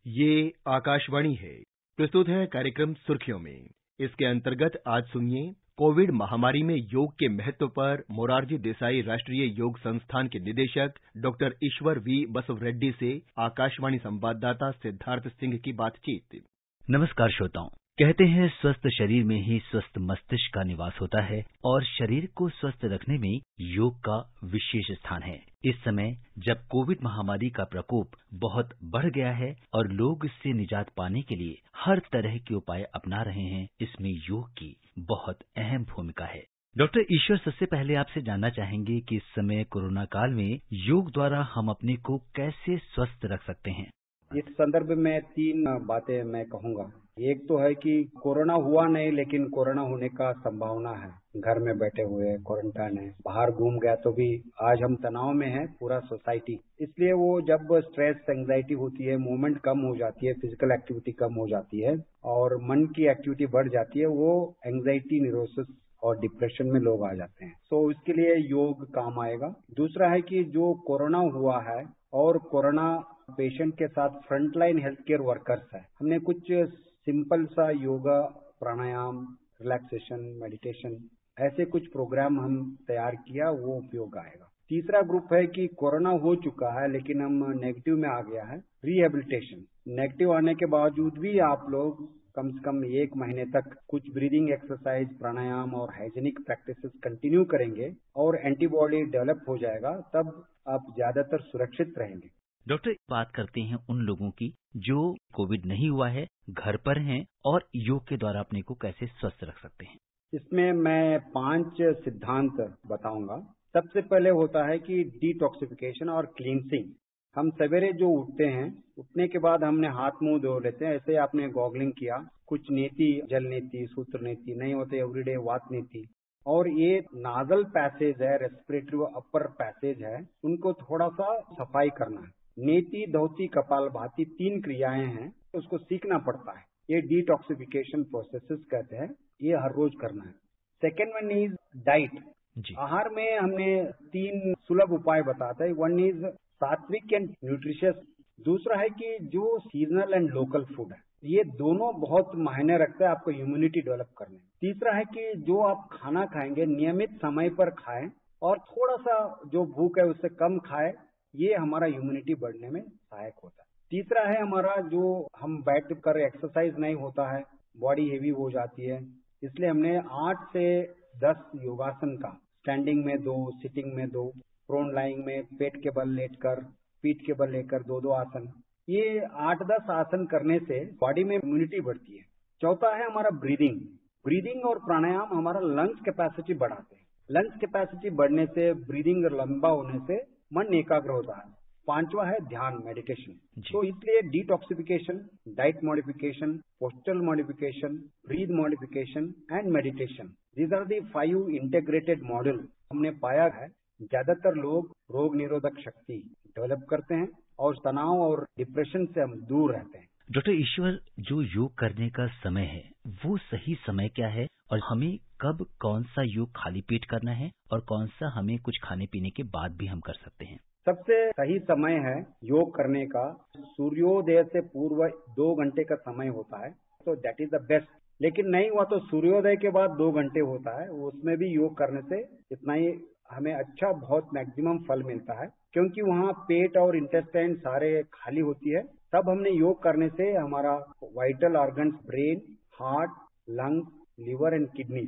ये आकाशवाणी है। प्रस्तुत है कार्यक्रम सुर्खियों में। इसके अंतर्गत आज सुनिए कोविड महामारी में योग के महत्व पर मोरारजी देसाई राष्ट्रीय योग संस्थान के निदेशक डॉक्टर ईश्वर वी बसव रेड्डी से आकाशवाणी संवाददाता सिद्धार्थ सिंह की बातचीत। नमस्कार श्रोताओं। कहते हैं स्वस्थ शरीर में ही स्वस्थ मस्तिष्क का निवास होता है और शरीर को स्वस्थ रखने में योग का विशेष स्थान है। इस समय जब कोविड महामारी का प्रकोप बहुत बढ़ गया है और लोग इससे निजात पाने के लिए हर तरह के उपाय अपना रहे हैं, इसमें योग की बहुत अहम भूमिका है। डॉक्टर ईश्वर, सबसे पहले आपसे जानना चाहेंगे कि इस समय कोरोना काल में योग द्वारा हम अपने को कैसे स्वस्थ रख सकते हैं। इस संदर्भ में 3 बातें मैं कहूंगा। एक तो है कि कोरोना हुआ नहीं, लेकिन कोरोना होने का संभावना है। घर में बैठे हुए क्वारंटाइन है, बाहर घूम गया तो भी आज हम तनाव में है पूरा सोसाइटी। इसलिए वो जब स्ट्रेस एंजाइटी होती है, मूवमेंट कम हो जाती है, फिजिकल एक्टिविटी कम हो जाती है और मन की एक्टिविटी बढ़ जाती है, वो एंजाइटी, न्यूरोसिस और डिप्रेशन में लोग आ जाते हैं। तो इसके लिए योग काम आएगा। दूसरा है कि जो कोरोना हुआ है और कोरोना पेशेंट के साथ फ्रंटलाइन हेल्थ केयर वर्कर्स है, हमने कुछ सिंपल सा योगा, प्राणायाम, रिलैक्सेशन, मेडिटेशन ऐसे कुछ प्रोग्राम हम तैयार किया, वो उपयोग आएगा। तीसरा ग्रुप है कि कोरोना हो चुका है लेकिन हम नेगेटिव में आ गया है, रिहेबिलिटेशन। नेगेटिव आने के बावजूद भी आप लोग कम से कम 1 महीने तक कुछ ब्रीदिंग एक्सरसाइज, प्राणायाम और हाइजीनिक प्रैक्टिसेस कंटिन्यू करेंगे और एंटीबॉडी डेवलप हो जाएगा, तब आप ज्यादातर सुरक्षित रहेंगे। डॉक्टर, बात करते हैं उन लोगों की जो कोविड नहीं हुआ है, घर पर हैं और योग के द्वारा अपने को कैसे स्वस्थ रख सकते हैं। इसमें मैं 5 सिद्धांत बताऊंगा। सबसे पहले होता है कि डिटॉक्सिफिकेशन और क्लींसिंग। हम सवेरे जो उठते हैं, उठने के बाद हमने हाथ मुंह धो लेते हैं। ऐसे आपने गॉगलिंग किया, कुछ नीति, जल नीति, सूत्र नीति नहीं होते, एवरीडे वात नीति। और ये नाजल पैसेज है, रेस्पिरेटरी अपर पैसेज है, उनको थोड़ा सा सफाई करना है। नेति, धौती, कपालभाति 3 क्रियाएं हैं, उसको सीखना पड़ता है। ये डिटॉक्सिफिकेशन प्रोसेसेस कहते हैं, ये हर रोज करना है। Second one is diet. आहार में हमने 3 सुलभ उपाय बताते हैं। वन इज सात्विक एंड न्यूट्रिशियस। दूसरा है कि जो सीजनल एंड लोकल फूड है, ये दोनों बहुत मायने रखते हैं आपको इम्यूनिटी डेवलप करने में। तीसरा है कि जो आप खाना खाएंगे नियमित समय पर खाएं और थोड़ा सा जो भूख है उससे कम खाएं, ये हमारा इम्यूनिटी बढ़ने में सहायक होता है। तीसरा है हमारा जो हम बैठ कर एक्सरसाइज नहीं होता है, बॉडी हेवी हो जाती है, इसलिए हमने 8 से 10 योगासन का, स्टैंडिंग में 2, सिटिंग में 2, प्रोन लाइंग में पेट के बल लेटकर, पीठ के बल लेकर 2-2 आसन। ये 8-10 आसन करने से बॉडी में इम्यूनिटी बढ़ती है। चौथा है हमारा ब्रीदिंग। ब्रीदिंग और प्राणायाम हमारा लंग्स कैपेसिटी बढ़ाते हैं। लंग्स कैपेसिटी बढ़ने से, ब्रीदिंग लंबा होने से मन एकाग्र होता है। 5वां है ध्यान, मेडिटेशन। तो इसलिए detoxification, diet modification, postural modification, breath modification and meditation, these are the 5 integrated model. हमने पाया है ज्यादातर लोग रोग निरोधक शक्ति डेवलप करते हैं और तनाव और डिप्रेशन से हम दूर रहते हैं। डॉक्टर ईश्वर, जो योग करने का समय है वो सही समय क्या है और हमें कब कौन सा योग खाली पेट करना है और कौन सा हमें कुछ खाने पीने के बाद भी हम कर सकते हैं? सबसे सही समय है योग करने का, सूर्योदय से पूर्व 2 घंटे का समय होता है, तो दैट इज द बेस्ट। लेकिन नहीं हुआ तो सूर्योदय के बाद 2 घंटे होता है, उसमें भी योग करने से इतना ही हमें अच्छा, बहुत मैक्सिमम फल मिलता है, क्योंकि वहाँ पेट और इंटेस्टाइन सारे खाली होती है। तब हमने योग करने से हमारा vital organs, brain, heart, lungs, liver and kidney,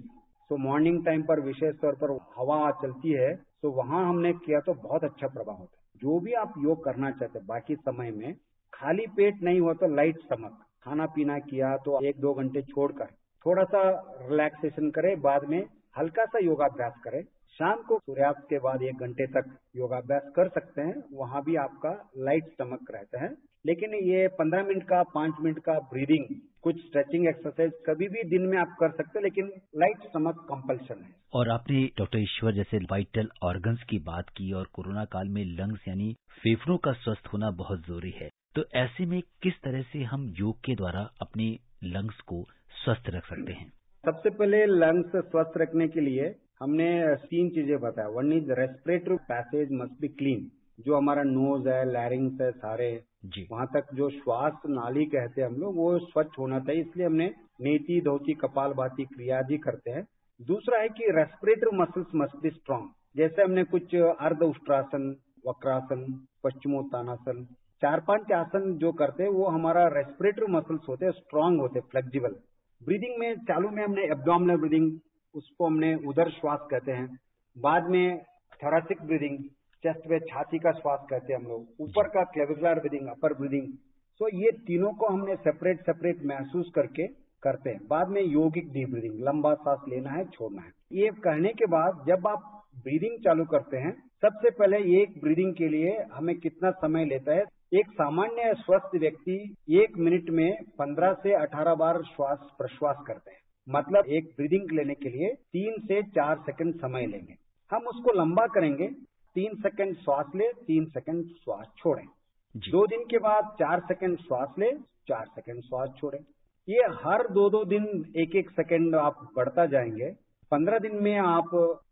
तो मॉर्निंग टाइम पर विशेष तौर पर हवा चलती है, तो वहाँ हमने किया तो बहुत अच्छा प्रभाव होता है। जो भी आप योग करना चाहते हैं बाकी समय में, खाली पेट नहीं हुआ तो लाइट स्टमक, खाना पीना किया तो 1-2 घंटे छोड़कर थोड़ा सा रिलैक्सेशन करें, बाद में हल्का सा योगाभ्यास करें। शाम को सूर्यास्त के बाद 1 घंटे तक योगाभ्यास कर सकते हैं, वहाँ भी आपका लाइट स्टमक रहता है। लेकिन ये 15 मिनट का, 5 मिनट का ब्रीदिंग, कुछ स्ट्रेचिंग एक्सरसाइज कभी भी दिन में आप कर सकते हैं, लेकिन लाइट स्टमक कंपल्शन है। और आपने डॉक्टर ईश्वर जैसे वाइटल ऑर्गन्स की बात की और कोरोना काल में लंग्स यानी फेफड़ों का स्वस्थ होना बहुत जरूरी है, तो ऐसे में किस तरह से हम योग के द्वारा अपने लंग्स को स्वस्थ रख सकते हैं? सबसे पहले लंग्स स्वस्थ रखने के लिए हमने 3 चीजें बताया। One is respiratory passage must be clean. जो हमारा नोज है, लैरिंग्स है, सारे जी। वहां तक जो श्वास नाली कहते हैं हम लोग, वो स्वच्छ होना चाहिए। इसलिए हमने नेति, धोती, कपालभाति क्रियादि करते हैं। दूसरा है कि respiratory muscles must be strong. जैसे हमने कुछ अर्ध उष्ट्रासन, वक्रासन, पश्चिमोत्तानासन, 4-5 आसन जो करते हैं वो हमारा रेस्पिरेटरी मसल्स होते हैं, स्ट्रांग होते हैं, फ्लेक्सिबल। ब्रीदिंग में चालू में हमने एब्डोमिनल ब्रीदिंग, उसको हमने उदर श्वास कहते हैं। बाद में थोरेसिक ब्रीदिंग, चेस्ट में छाती का श्वास कहते हैं हम लोग। ऊपर का क्लेविकुलर ब्रीदिंग, अपर ब्रीदिंग। सो ये तीनों को हमने सेपरेट महसूस करके करते हैं। बाद में योगिक डीप ब्रीदिंग, लंबा सांस लेना है, छोड़ना है। ये कहने के बाद जब आप ब्रीदिंग चालू करते हैं, सबसे पहले एक ब्रीदिंग के लिए हमें कितना समय लेता है? एक सामान्य स्वस्थ व्यक्ति 1 मिनट में 15 से 18 बार श्वास प्रश्वास करते हैं। मतलब एक ब्रीदिंग लेने के लिए 3 से 4 सेकंड समय लेंगे। हम उसको लंबा करेंगे, 3 सेकंड श्वास ले, 3 सेकंड श्वास छोड़ें। 2 दिन के बाद 4 सेकंड श्वास ले, 4 सेकंड श्वास छोड़ें। ये हर 2-2 दिन 1-1 सेकंड आप बढ़ता जाएंगे। 15 दिन में आप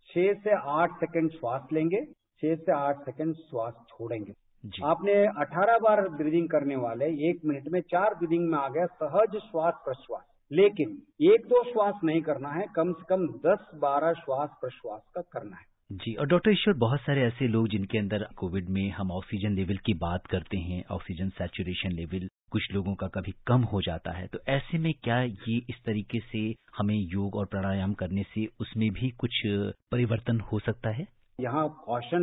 6 से 8 सेकंड श्वास लेंगे, 6 से 8 सेकंड श्वास छोड़ेंगे। आपने 18 बार ब्रीदिंग करने वाले 1 मिनट में 4 ब्रीदिंग में आ गया सहज श्वास प्रश्वास। लेकिन 1-2 श्वास नहीं करना है, कम से कम 10-12 श्वास प्रश्वास का करना है। जी। और डॉक्टर ईश्वर, बहुत सारे ऐसे लोग जिनके अंदर कोविड में हम ऑक्सीजन लेवल की बात करते हैं, ऑक्सीजन सैचुरेशन लेवल कुछ लोगों का कभी कम हो जाता है, तो ऐसे में क्या ये इस तरीके से हमें योग और प्राणायाम करने से उसमें भी कुछ परिवर्तन हो सकता है? यहाँ कॉशन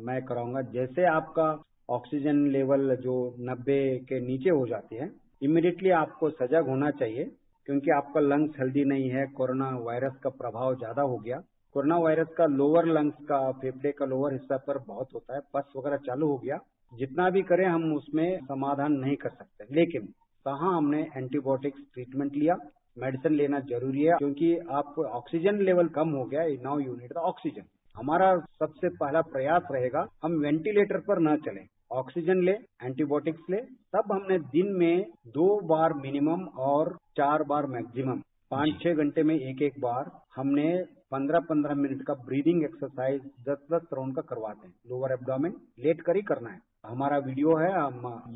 मैं कराऊंगा। जैसे आपका ऑक्सीजन लेवल जो 90 के नीचे हो जाती है, इमीडिएटली आपको सजग होना चाहिए, क्योंकि आपका लंग्स हेल्दी नहीं है। कोरोना वायरस का प्रभाव ज्यादा हो गया। कोरोना वायरस का लोअर लंग्स का, फेफड़े का लोअर हिस्सा पर बहुत होता है, पस वगैरह चालू हो गया। जितना भी करें हम उसमें समाधान नहीं कर सकते। लेकिन कहाँ हमने एंटीबायोटिक्स ट्रीटमेंट लिया, मेडिसिन लेना जरूरी है, क्योंकि आप ऑक्सीजन लेवल कम हो गया। Now you need the oxygen. हमारा सबसे पहला प्रयास रहेगा हम वेंटिलेटर पर न चलें, ऑक्सीजन ले, एंटीबायोटिक्स ले। तब हमने दिन में 2 बार मिनिमम और 4 बार मैक्सिमम, 5-6 घंटे में एक बार हमने 15-15 मिनट का ब्रीदिंग एक्सरसाइज 10-10 राउंड का करवाते हैं। लोअर एब्डोमेन लेट कर ही करना है। हमारा वीडियो है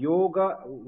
योग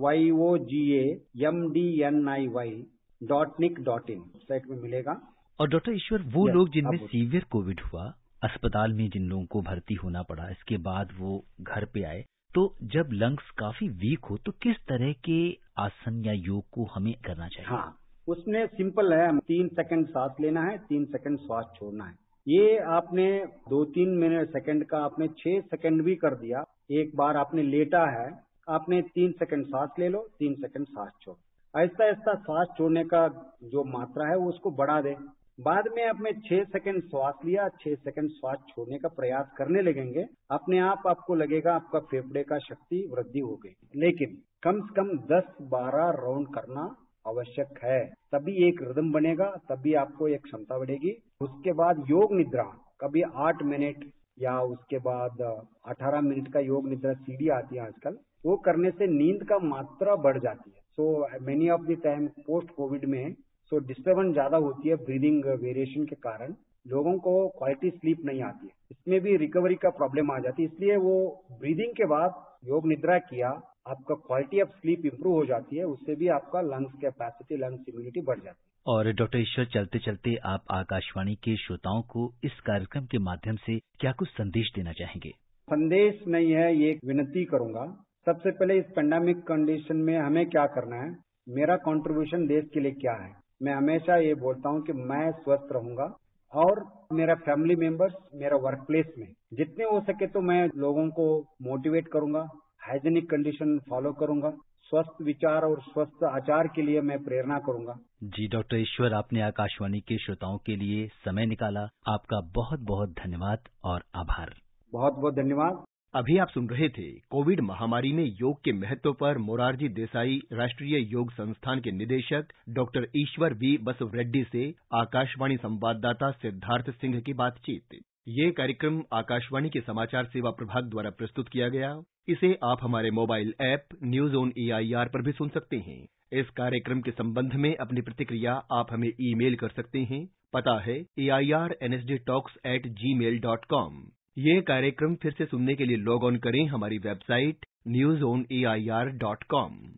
YOGAMDNIY.nic.in साइट में मिलेगा। और डॉक्टर ईश्वर, वो लोग जिनमें सीवियर कोविड हुआ, अस्पताल में जिन लोगों को भर्ती होना पड़ा, इसके बाद वो घर पे आए, तो जब लंग्स काफी वीक हो तो किस तरह के आसन या योग को हमें करना चाहिए? हाँ, उसमें सिंपल है। 3 सेकंड सांस लेना है, 3 सेकंड श्वास छोड़ना है। ये आपने 2-3 मिनट सेकंड का आपने 6 सेकंड भी कर दिया। एक बार आपने लेटा है, आपने 3 सेकंड सांस ले लो, 3 सेकंड सांस छोड़। ऐसा ऐसा सांस छोड़ने का जो मात्रा है वो उसको बढ़ा दे। बाद में आपने 6 सेकंड श्वास लिया, 6 सेकंड श्वास छोड़ने का प्रयास करने लगेंगे, अपने आप आपको लगेगा आपका फेफड़े का शक्ति वृद्धि हो गई। लेकिन कम से कम 10-12 राउंड करना आवश्यक है, तभी एक रिदम बनेगा, तभी आपको एक क्षमता बढ़ेगी। उसके बाद योग निद्रा, कभी 8 मिनट या उसके बाद 18 मिनट का योग निद्रा सीढ़ी आती है आजकल, वो करने से नींद का मात्रा बढ़ जाती है। So many of the time post Covid में डिस्टर्बेंस ज्यादा होती है ब्रीदिंग वेरिएशन के कारण, लोगों को क्वालिटी स्लीप नहीं आती है। इसमें भी रिकवरी का प्रॉब्लम आ जाती है। इसलिए वो ब्रीदिंग के बाद योग निद्रा किया, आपका क्वालिटी ऑफ स्लीप इंप्रूव हो जाती है। उससे भी आपका लंग्स कैपेसिटी, लंग्स इम्यूनिटी बढ़ जाती है। और डॉक्टर ईश्वर, चलते चलते आप आकाशवाणी के श्रोताओं को इस कार्यक्रम के माध्यम से क्या कुछ संदेश देना चाहेंगे? संदेश नहीं है, ये एक विनती करूंगा। सबसे पहले इस पेंडेमिक कंडीशन में हमें क्या करना है, मेरा कंट्रीब्यूशन देश के लिए क्या है। मैं हमेशा ये बोलता हूँ कि मैं स्वस्थ रहूंगा और मेरा फैमिली मेंबर्स, मेरा वर्क प्लेस में जितने हो सके तो मैं लोगों को मोटिवेट करूंगा, हाइजीनिक कंडीशन फॉलो करूंगा, स्वस्थ विचार और स्वस्थ आचार के लिए मैं प्रेरणा करूंगा। जी डॉक्टर ईश्वर, आपने आकाशवाणी के श्रोताओं के लिए समय निकाला, आपका बहुत बहुत धन्यवाद और आभार। बहुत बहुत धन्यवाद। अभी आप सुन रहे थे कोविड महामारी में योग के महत्व पर मोरारजी देसाई राष्ट्रीय योग संस्थान के निदेशक डॉक्टर ईश्वर वी बसव रेड्डी से आकाशवाणी संवाददाता सिद्धार्थ सिंह की बातचीत। ये कार्यक्रम आकाशवाणी के समाचार सेवा प्रभाग द्वारा प्रस्तुत किया गया। इसे आप हमारे mobile app news on AIR पर भी सुन सकते हैं। इस कार्यक्रम के संबंध में अपनी प्रतिक्रिया आप हमें ईमेल कर सकते हैं। पता है AIRNSDtalks@gmail.com। ये कार्यक्रम फिर से सुनने के लिए लॉग ऑन करें हमारी वेबसाइट newsonair.com